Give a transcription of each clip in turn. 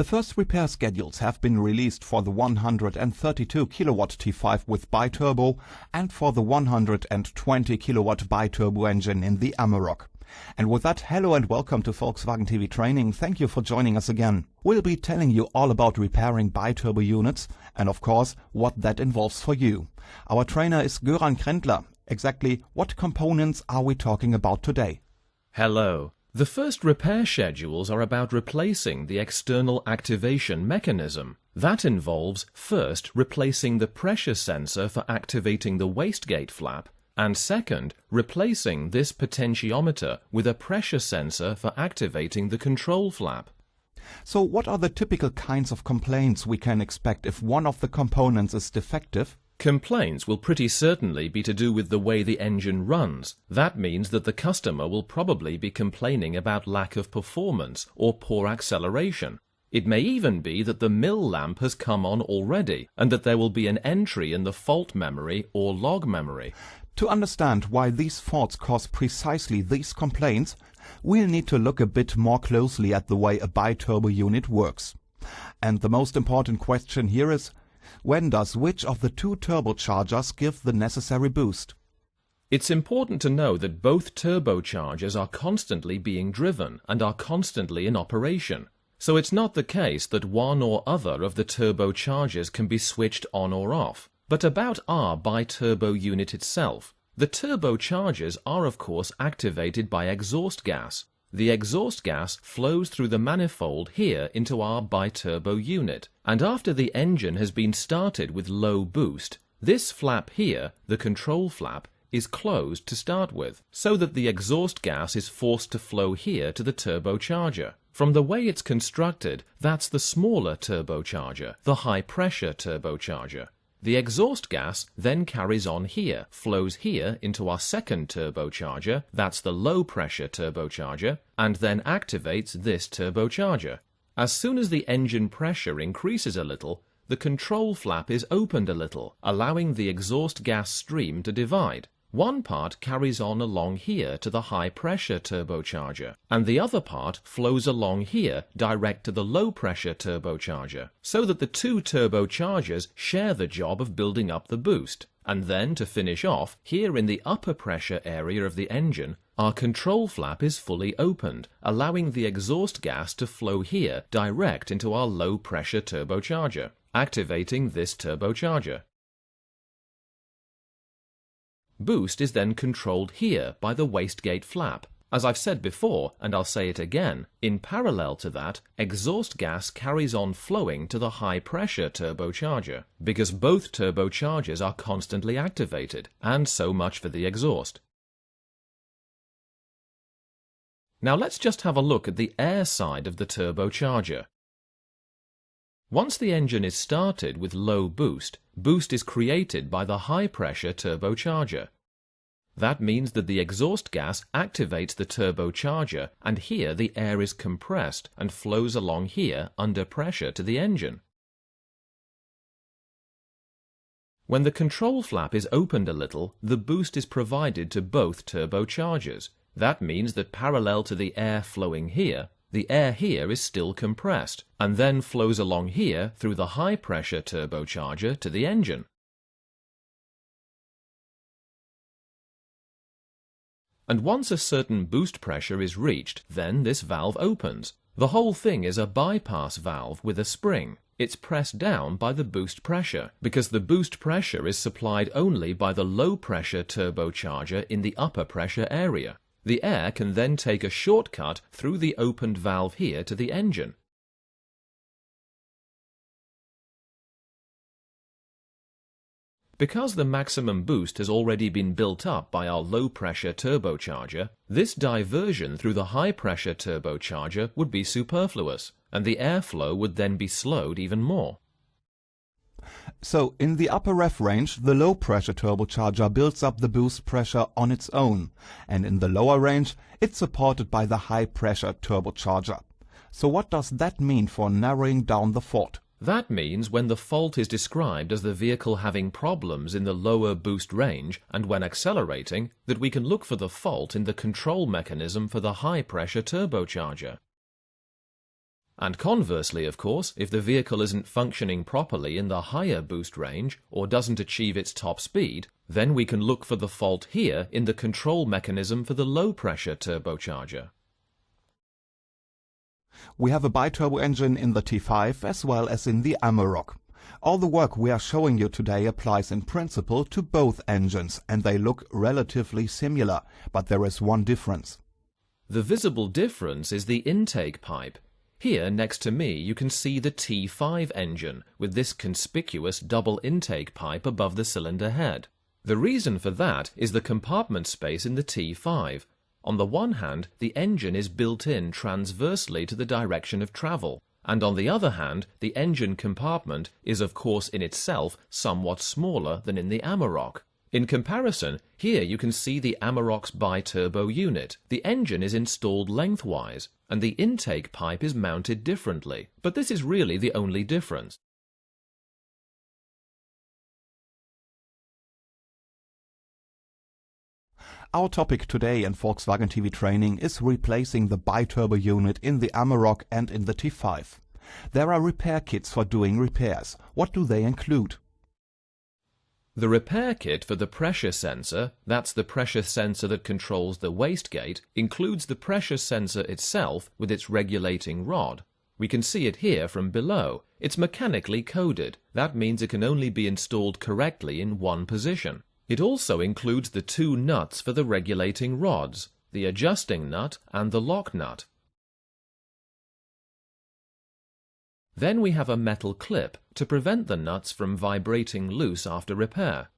The first repair schedules have been released for the 132 kilowatt T5 with biturbo and for the 120 kilowatt biturbo engine in the AMAROK. And with that, hello and welcome to Volkswagen TV Training. Thank you for joining us again. We'll be telling you all about repairing biturbo units and of course what that involves for you. Our trainer is Göran Krendler. Exactly what components are we talking about today? Hello. The first repair schedules are about replacing the external activation mechanism. That involves first replacing the pressure sensor for activating the wastegate flap, and second, replacing this potentiometer with a pressure sensor for activating the control flap. So what are the typical kinds of complaints we can expect if one of the components is defective? Complaints will pretty certainly be to do with the way the engine runs. That means that the customer will probably be complaining about lack of performance or poor acceleration. It may even be that the mill lamp has come on already and that there will be an entry in the fault memory or log memory. To understand why these faults cause precisely these complaints, we'll need to look a bit more closely at the way a biturbo unit works. And the most important question here is, when does which of the two turbochargers give the necessary boost? It's important to know that both turbochargers are constantly being driven and are constantly in operation. So it's not the case that one or other of the turbochargers can be switched on or off. But about our biturbo unit itself, the turbochargers are of course activated by exhaust gas. The exhaust gas flows through the manifold here into our biturbo unit, and after the engine has been started with low boost, this flap here, the control flap, is closed to start with, so that the exhaust gas is forced to flow here to the turbocharger. From the way it's constructed, that's the smaller turbocharger, the high-pressure turbocharger. The exhaust gas then carries on here, flows here into our second turbocharger, that's the low-pressure turbocharger, and then activates this turbocharger. As soon as the engine pressure increases a little, the control flap is opened a little, allowing the exhaust gas stream to divide. One part carries on along here to the high-pressure turbocharger, and the other part flows along here direct to the low-pressure turbocharger, so that the two turbochargers share the job of building up the boost. And then, to finish off, here in the upper pressure area of the engine, our control flap is fully opened, allowing the exhaust gas to flow here direct into our low-pressure turbocharger, activating this turbocharger. Boost is then controlled here by the wastegate flap. As I've said before, and I'll say it again, in parallel to that, exhaust gas carries on flowing to the high-pressure turbocharger, because both turbochargers are constantly activated, and so much for the exhaust. Now let's just have a look at the air side of the turbocharger. Once the engine is started with low boost, boost is created by the high-pressure turbocharger. That means that the exhaust gas activates the turbocharger, and here the air is compressed and flows along here under pressure to the engine. When the control flap is opened a little, the boost is provided to both turbochargers. That means that parallel to the air flowing here, the air here is still compressed, and then flows along here through the high-pressure turbocharger to the engine. And once a certain boost pressure is reached, then this valve opens. The whole thing is a bypass valve with a spring. It's pressed down by the boost pressure, because the boost pressure is supplied only by the low-pressure turbocharger in the upper pressure area. The air can then take a shortcut through the opened valve here to the engine. Because the maximum boost has already been built up by our low-pressure turbocharger, this diversion through the high-pressure turbocharger would be superfluous, and the airflow would then be slowed even more. So, in the upper ref range, the low-pressure turbocharger builds up the boost pressure on its own, and in the lower range, it's supported by the high-pressure turbocharger. So what does that mean for narrowing down the fault? That means when the fault is described as the vehicle having problems in the lower boost range and when accelerating, that we can look for the fault in the control mechanism for the high-pressure turbocharger. And conversely, of course, if the vehicle isn't functioning properly in the higher boost range or doesn't achieve its top speed, then we can look for the fault here in the control mechanism for the low-pressure turbocharger. We have a biturbo engine in the T5 as well as in the AMAROK. All the work we are showing you today applies in principle to both engines, and they look relatively similar, but there is one difference. The visible difference is the intake pipe. Here next to me you can see the T5 engine with this conspicuous double intake pipe above the cylinder head. The reason for that is the compartment space in the T5. On the one hand, the engine is built in transversely to the direction of travel, and on the other hand, the engine compartment is of course in itself somewhat smaller than in the AMAROK. In comparison, here you can see the AMAROK's bi-turbo unit. The engine is installed lengthwise, and the intake pipe is mounted differently, but this is really the only difference. Our topic today in Volkswagen TV training is replacing the biturbo unit in the AMAROK and in the T5. There are repair kits for doing repairs. What do they include? The repair kit for the pressure sensor, that's the pressure sensor that controls the wastegate, includes the pressure sensor itself with its regulating rod. We can see it here from below. It's mechanically coded. That means it can only be installed correctly in one position. It also includes the two nuts for the regulating rods, the adjusting nut and the lock nut. Then we have a metal clip to prevent the nuts from vibrating loose after repair.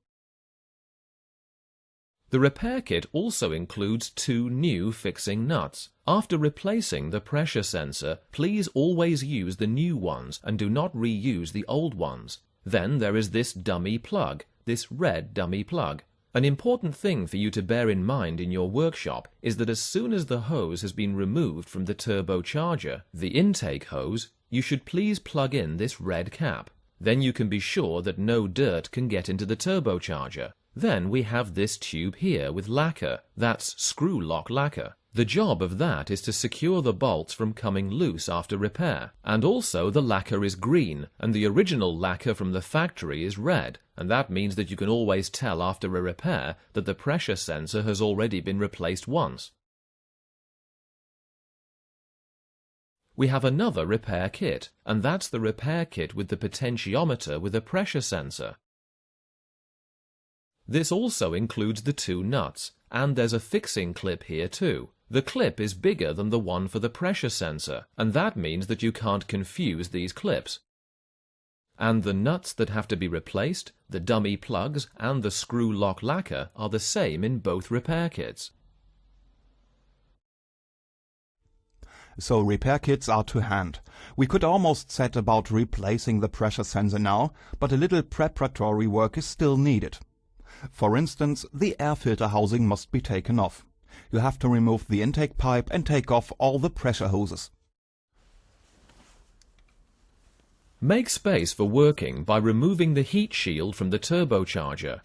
The repair kit also includes two new fixing nuts. After replacing the pressure sensor, please always use the new ones and do not reuse the old ones. Then there is this dummy plug, this red dummy plug. An important thing for you to bear in mind in your workshop is that as soon as the hose has been removed from the turbocharger, the intake hose, you should please plug in this red cap. Then you can be sure that no dirt can get into the turbocharger. Then we have this tube here with lacquer, that's screw lock lacquer. The job of that is to secure the bolts from coming loose after repair. And also the lacquer is green, and the original lacquer from the factory is red, and that means that you can always tell after a repair that the pressure sensor has already been replaced once. We have another repair kit, and that's the repair kit with the potentiometer with a pressure sensor. This also includes the two nuts, and there's a fixing clip here too. The clip is bigger than the one for the pressure sensor, and that means that you can't confuse these clips. And the nuts that have to be replaced, the dummy plugs, and the screw lock lacquer are the same in both repair kits. So repair kits are to hand. We could almost set about replacing the pressure sensor now, but a little preparatory work is still needed. For instance, the air filter housing must be taken off. You have to remove the intake pipe and take off all the pressure hoses. Make space for working by removing the heat shield from the turbocharger.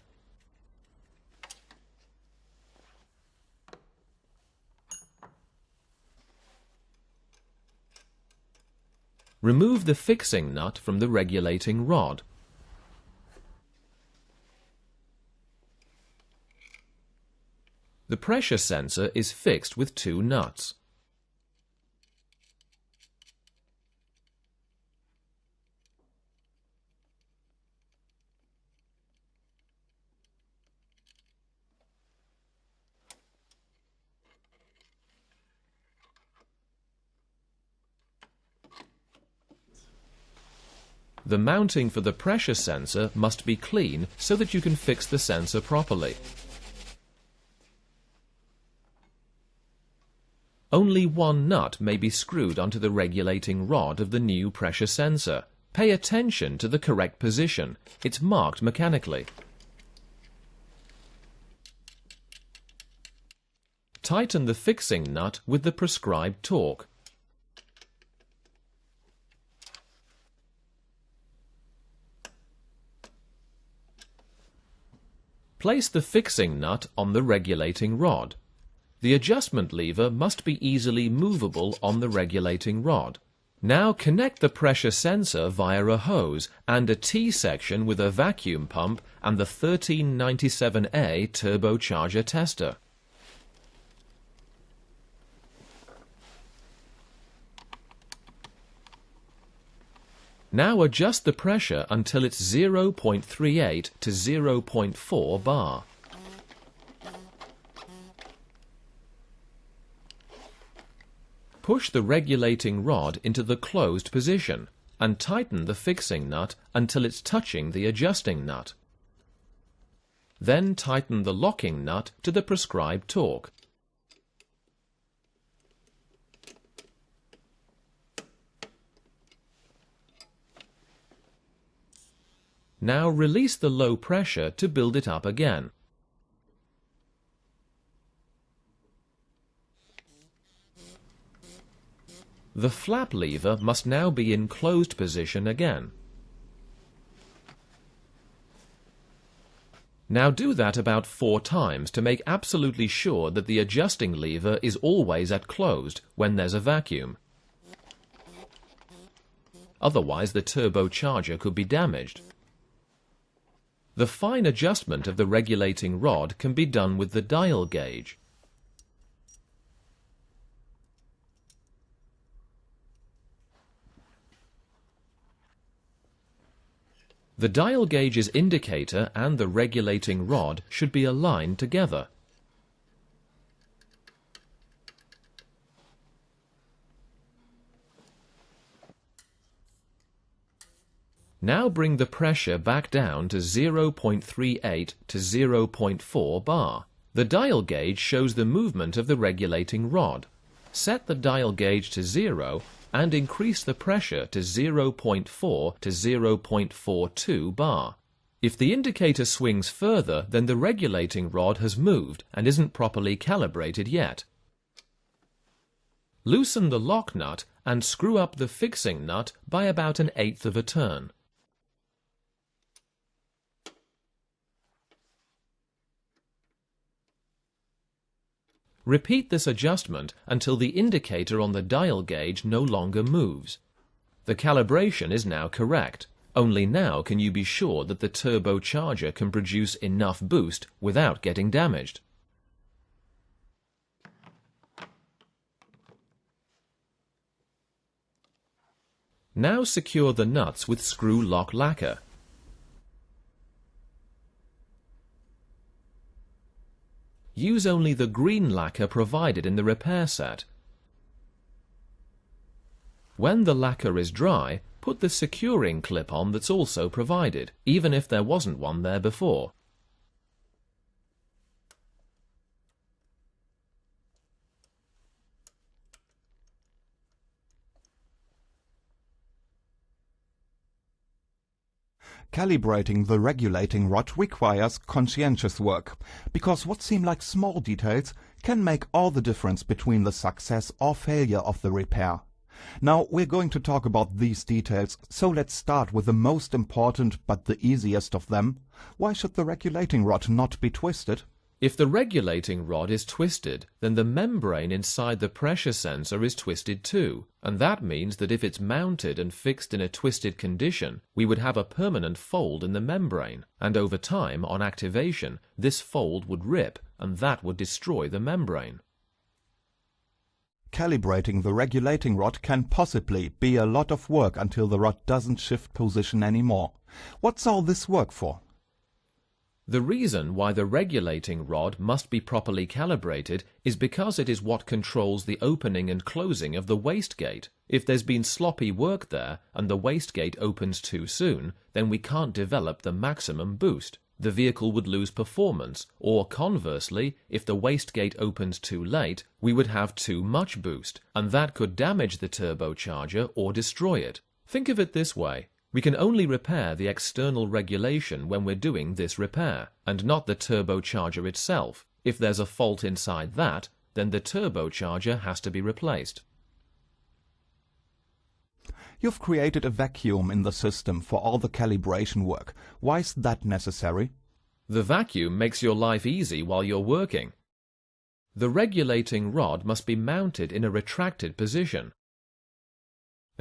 Remove the fixing nut from the regulating rod. The pressure sensor is fixed with two nuts. The mounting for the pressure sensor must be clean so that you can fix the sensor properly. Only one nut may be screwed onto the regulating rod of the new pressure sensor. Pay attention to the correct position. It's marked mechanically. Tighten the fixing nut with the prescribed torque. Place the fixing nut on the regulating rod. The adjustment lever must be easily movable on the regulating rod. Now connect the pressure sensor via a hose and a T-section with a vacuum pump and the 1397A turbocharger tester. Now adjust the pressure until it's 0.38 to 0.4 bar. Push the regulating rod into the closed position and tighten the fixing nut until it's touching the adjusting nut. Then tighten the locking nut to the prescribed torque. Now release the low pressure to build it up again. The flap lever must now be in closed position again. Now do that about 4 times to make absolutely sure that the adjusting lever is always at closed when there's a vacuum. Otherwise the turbocharger could be damaged. The fine adjustment of the regulating rod can be done with the dial gauge. The dial gauge's indicator and the regulating rod should be aligned together. Now bring the pressure back down to 0.38 to 0.4 bar. The dial gauge shows the movement of the regulating rod. Set the dial gauge to 0 and increase the pressure to 0.4 to 0.42 bar. If the indicator swings further, then the regulating rod has moved and isn't properly calibrated yet. Loosen the lock nut and screw up the fixing nut by about 1/8 of a turn. Repeat this adjustment until the indicator on the dial gauge no longer moves. The calibration is now correct. Only now can you be sure that the turbocharger can produce enough boost without getting damaged. Now secure the nuts with screw lock lacquer. Use only the green lacquer provided in the repair set. When the lacquer is dry, put the securing clip on that's also provided, even if there wasn't one there before. Calibrating the regulating rod requires conscientious work, because what seem like small details can make all the difference between the success or failure of the repair. Now we're going to talk about these details, so let's start with the most important but the easiest of them. Why should the regulating rod not be twisted? If the regulating rod is twisted, then the membrane inside the pressure sensor is twisted too, and that means that if it's mounted and fixed in a twisted condition, we would have a permanent fold in the membrane, and over time, on activation, this fold would rip, and that would destroy the membrane. Calibrating the regulating rod can possibly be a lot of work until the rod doesn't shift position anymore. What's all this work for? The reason why the regulating rod must be properly calibrated is because it is what controls the opening and closing of the wastegate. If there's been sloppy work there and the wastegate opens too soon, then we can't develop the maximum boost. The vehicle would lose performance, or conversely, if the wastegate opens too late, we would have too much boost, and that could damage the turbocharger or destroy it. Think of it this way. We can only repair the external regulation when we're doing this repair, and not the turbocharger itself. If there's a fault inside that, then the turbocharger has to be replaced. You've created a vacuum in the system for all the calibration work. Why is that necessary? The vacuum makes your life easy while you're working. The regulating rod must be mounted in a retracted position.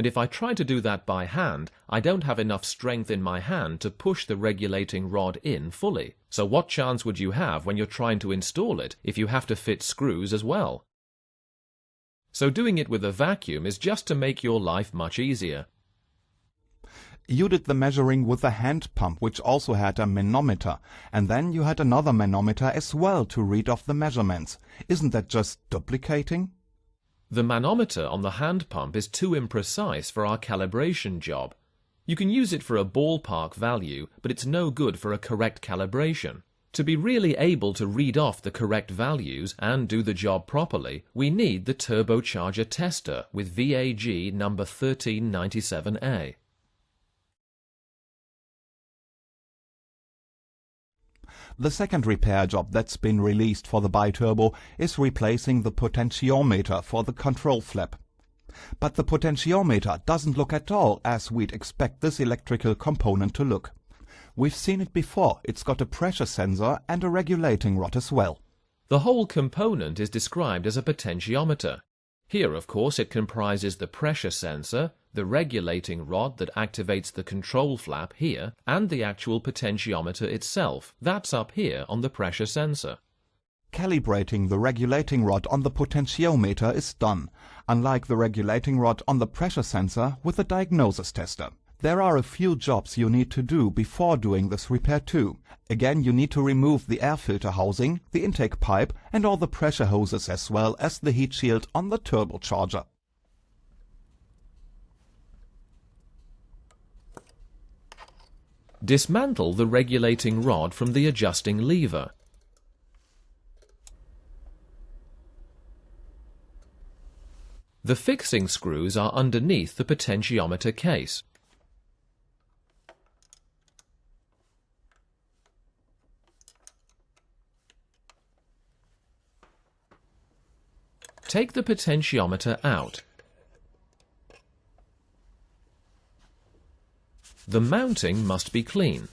and if I try to do that by hand, I don't have enough strength in my hand to push the regulating rod in fully. So what chance would you have when you're trying to install it if you have to fit screws as well? So doing it with a vacuum is just to make your life much easier. You did the measuring with a hand pump, which also had a manometer, and then you had another manometer as well to read off the measurements. Isn't that just duplicating? The manometer on the hand pump is too imprecise for our calibration job. You can use it for a ballpark value, but it's no good for a correct calibration. To be really able to read off the correct values and do the job properly, we need the turbocharger tester with VAG number 1397A. The second repair job that's been released for the biturbo is replacing the potentiometer for the control flap. But the potentiometer doesn't look at all as we'd expect this electrical component to look. We've seen it before. It's got a pressure sensor and a regulating rod as well. The whole component is described as a potentiometer. Here, of course, it comprises the pressure sensor, the regulating rod that activates the control flap here, and the actual potentiometer itself. That's up here on the pressure sensor. Calibrating the regulating rod on the potentiometer is done, unlike the regulating rod on the pressure sensor with the diagnosis tester. There are a few jobs you need to do before doing this repair too. Again, you need to remove the air filter housing, the intake pipe, and all the pressure hoses as well as the heat shield on the turbocharger. Dismantle the regulating rod from the adjusting lever. The fixing screws are underneath the potentiometer case. Take the potentiometer out. The mounting must be clean.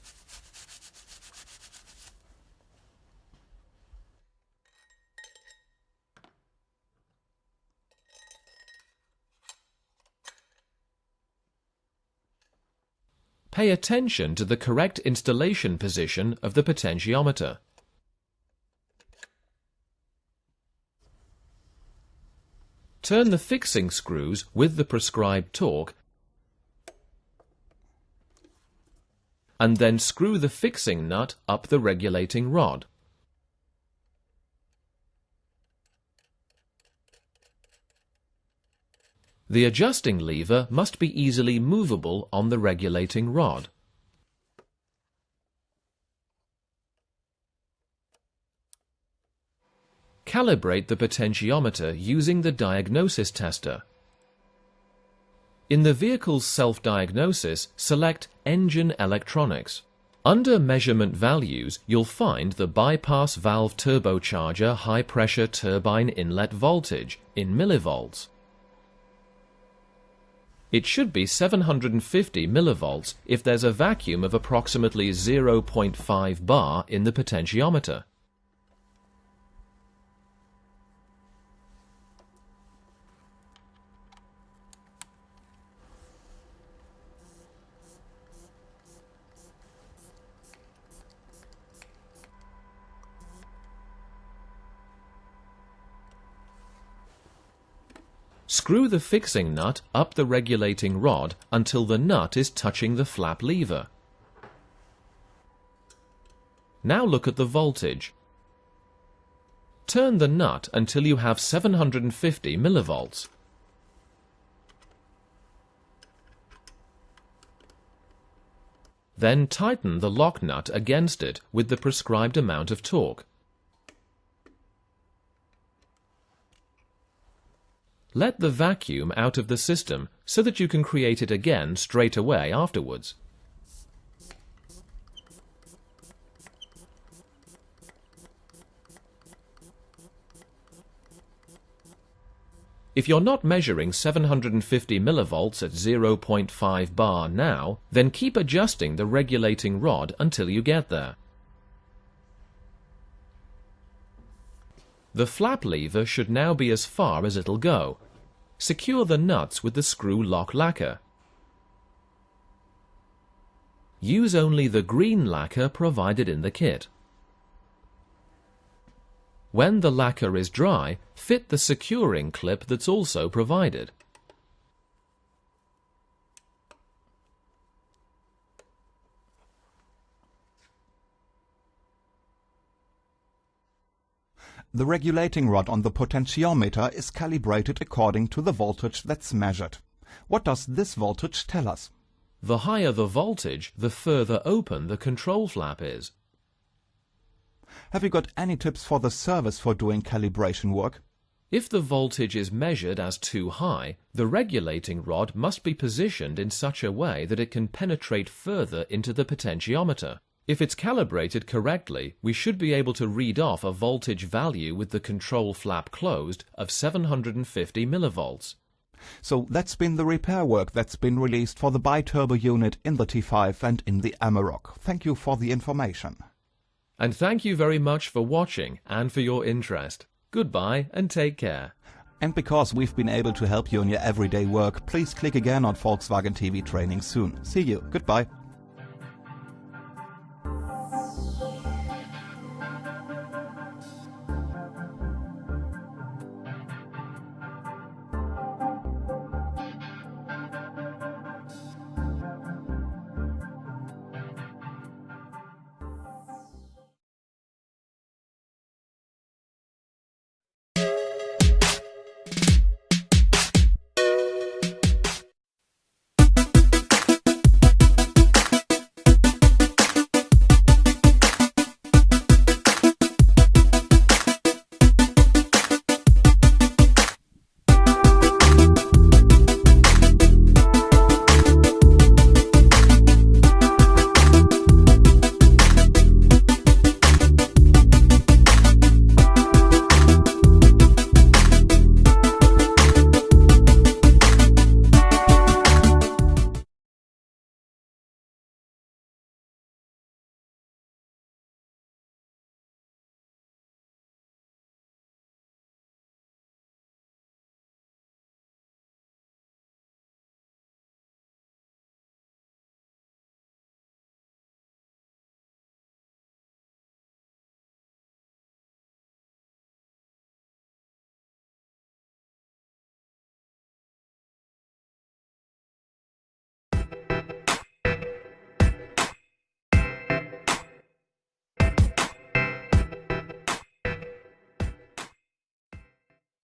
Pay attention to the correct installation position of the potentiometer. Turn the fixing screws with the prescribed torque and then screw the fixing nut up the regulating rod. The adjusting lever must be easily movable on the regulating rod. Calibrate the potentiometer using the diagnosis tester. In the vehicle's self-diagnosis, select Engine Electronics. Under Measurement Values, you'll find the bypass valve turbocharger high-pressure turbine inlet voltage in millivolts. It should be 750 millivolts if there's a vacuum of approximately 0.5 bar in the potentiometer. Screw the fixing nut up the regulating rod until the nut is touching the flap lever. Now look at the voltage. Turn the nut until you have 750 millivolts. Then tighten the lock nut against it with the prescribed amount of torque. Let the vacuum out of the system so that you can create it again straight away afterwards. If you're not measuring 750 millivolts at 0.5 bar now, then keep adjusting the regulating rod until you get there. The flap lever should now be as far as it'll go. Secure the nuts with the screw lock lacquer. Use only the green lacquer provided in the kit. When the lacquer is dry, fit the securing clip that's also provided. The regulating rod on the potentiometer is calibrated according to the voltage that's measured. What does this voltage tell us? The higher the voltage, the further open the control flap is. Have you got any tips for the service for doing calibration work? If the voltage is measured as too high, the regulating rod must be positioned in such a way that it can penetrate further into the potentiometer. If it's calibrated correctly, we should be able to read off a voltage value with the control flap closed of 750 millivolts. So that's been the repair work that's been released for the bi-turbo unit in the T5 and in the AMAROK. Thank you for the information. And thank you very much for watching and for your interest. Goodbye and take care. And because we've been able to help you in your everyday work, please click again on Volkswagen TV training soon. See you. Goodbye.